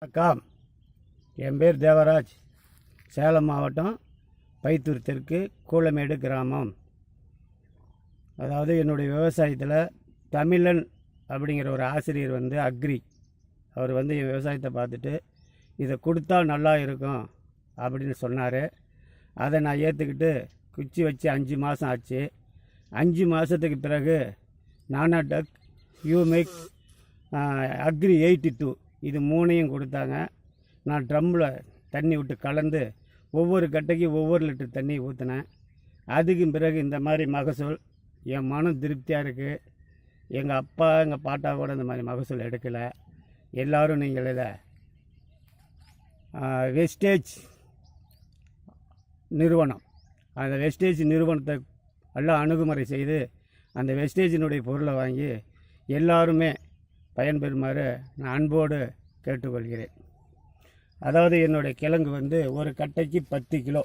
வணக்கம். என் பேர் தேவராஜ். சேலம் மாவட்டம் பைத்தூர் தெற்கு கூலமேடு கிராமம். அதாவது என்னுடைய விவசாயத்தில் தமிழன் அப்படிங்கிற ஒரு ஆசிரியர் அக்ரி அவர் என் விவசாயத்தை பார்த்துட்டு இதை கொடுத்தா நல்லா இருக்கும் அப்படின்னு சொன்னார். அதை நான் ஏற்றுக்கிட்டு குச்சி வச்சு 5 மாதம் ஆச்சு. 5 மாதத்துக்கு பிறகு நானாடெக், யூமிக், அக்ரி 82 இது 3ஐயும் கொடுத்தாங்க. நான் ட்ரம்மில் தண்ணி விட்டு கலந்து ஒவ்வொரு கட்டைக்கும் ஒவ்வொரு லிட்டர் தண்ணி ஊற்றினேன். அதுக்கும் பிறகு இந்த மாதிரி மகசூல் என் மனம் திருப்தியாக இருக்குது. எங்கள் அப்பா எங்கள் பாட்டா கூட இந்த மாதிரி மகசூல் எடுக்கலை. எல்லோரும் நீங்கள் இதை வெஸ்டேஜ் நிறுவனம், அந்த வெஸ்டேஜ் நிறுவனத்தை எல்லாம் அணுகுமுறை செய்து அந்த வெஸ்டேஜினுடைய பொருளை வாங்கி எல்லாருமே பயன்பெறுமாறு நான் அன்போடு கேட்டுக்கொள்கிறேன். அதாவது என்னுடைய கிழங்கு ஒரு கட்டைக்கு 10 கிலோ.